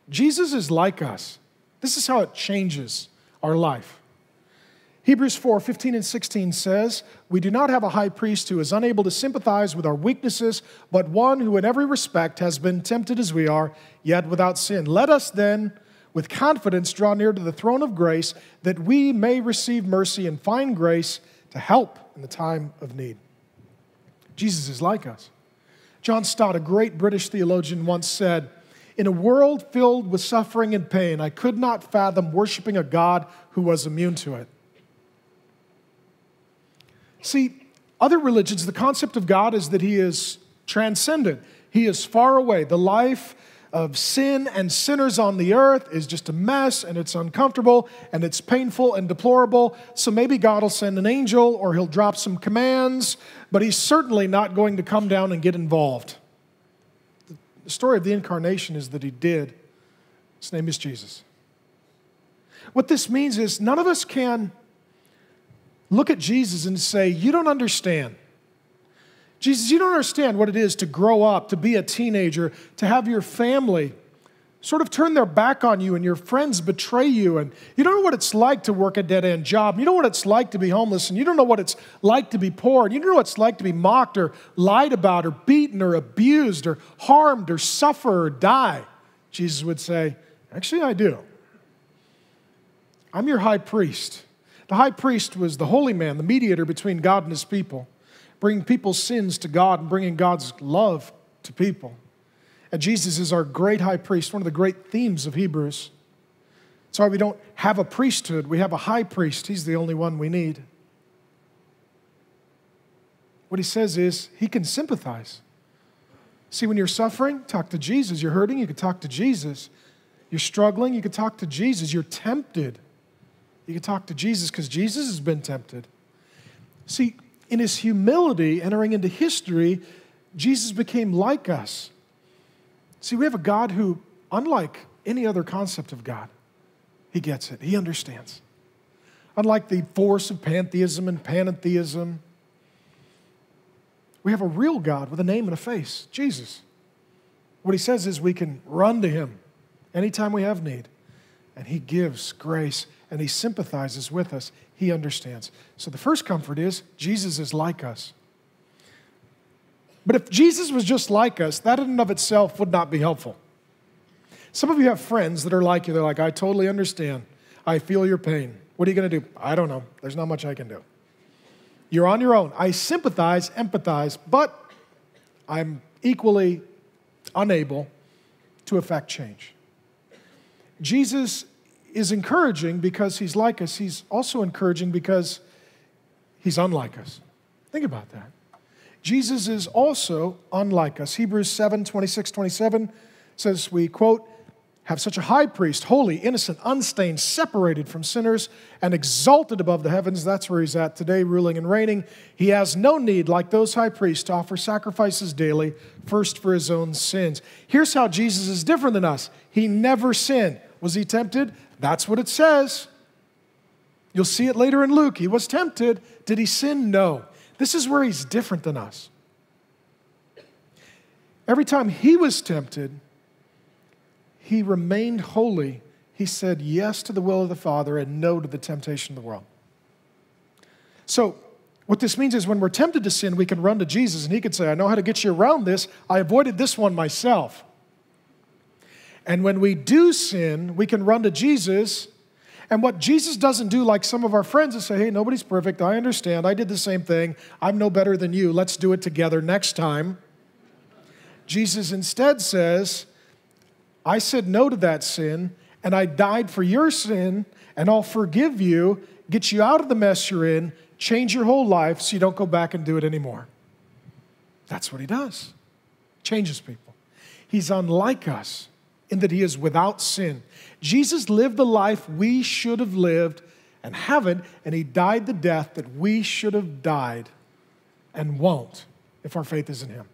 Jesus is like us. This is how it changes our life. Hebrews 4:15 and 16 says, "We do not have a high priest who is unable to sympathize with our weaknesses, but one who in every respect has been tempted as we are, yet without sin. Let us then, with confidence, draw near to the throne of grace, that we may receive mercy and find grace to help in the time of need." Jesus is like us. John Stott, a great British theologian, once said, "In a world filled with suffering and pain, I could not fathom worshiping a God who was immune to it." See, other religions, the concept of God is that He is transcendent. He is far away. The life of sin and sinners on the earth is just a mess, and it's uncomfortable, and it's painful and deplorable. So maybe God will send an angel, or He'll drop some commands, but He's certainly not going to come down and get involved. The story of the incarnation is that He did. His name is Jesus. What this means is none of us can look at Jesus and say, "You don't understand. Jesus, you don't understand what it is to grow up, to be a teenager, to have your family sort of turn their back on you and your friends betray you, and you don't know what it's like to work a dead-end job. You don't know what it's like to be homeless, and you don't know what it's like to be poor, and you don't know what it's like to be mocked or lied about or beaten or abused or harmed or suffer or die." Jesus would say, "Actually, I do. I'm your high priest." The high priest was the holy man, the mediator between God and His people, bringing people's sins to God and bringing God's love to people. And Jesus is our great high priest, one of the great themes of Hebrews. That's why we don't have a priesthood, we have a high priest. He's the only one we need. What He says is, He can sympathize. See, when you're suffering, talk to Jesus. You're hurting, you can talk to Jesus. You're struggling, you can talk to Jesus. You're tempted, you can talk to Jesus, because Jesus has been tempted. See, in His humility, entering into history, Jesus became like us. See, we have a God who, unlike any other concept of God, He gets it, He understands. Unlike the force of pantheism and panentheism, we have a real God with a name and a face, Jesus. What He says is we can run to Him anytime we have need, and He gives grace, and He sympathizes with us. He understands. So the first comfort is Jesus is like us. But if Jesus was just like us, that in and of itself would not be helpful. Some of you have friends that are like you. They're like, "I totally understand. I feel your pain. What are you going to do?" "I don't know. There's not much I can do." You're on your own. I sympathize, empathize, but I'm equally unable to affect change. Jesus is encouraging because He's like us. He's also encouraging because He's unlike us. Think about that. Jesus is also unlike us. Hebrews 7:26-27 says, we quote, "Have such a high priest, holy, innocent, unstained, separated from sinners, and exalted above the heavens." That's where He's at today, ruling and reigning. "He has no need, like those high priests, to offer sacrifices daily, first for His own sins." Here's how Jesus is different than us. He never sinned. Was He tempted? That's what it says. You'll see it later in Luke. He was tempted. Did He sin? No. This is where He's different than us. Every time He was tempted, He remained holy. He said yes to the will of the Father and no to the temptation of the world. So what this means is when we're tempted to sin, we can run to Jesus and He could say, "I know how to get you around this. I avoided this one myself." And when we do sin, we can run to Jesus. And what Jesus doesn't do, like some of our friends, is say, "Hey, nobody's perfect. I understand. I did the same thing. I'm no better than you. Let's do it together next time." Jesus instead says, "I said no to that sin, and I died for your sin, and I'll forgive you, get you out of the mess you're in, change your whole life so you don't go back and do it anymore." That's what He does. Changes people. He's unlike us in that He is without sin. Jesus lived the life we should have lived and haven't, and He died the death that we should have died and won't if our faith is in Him.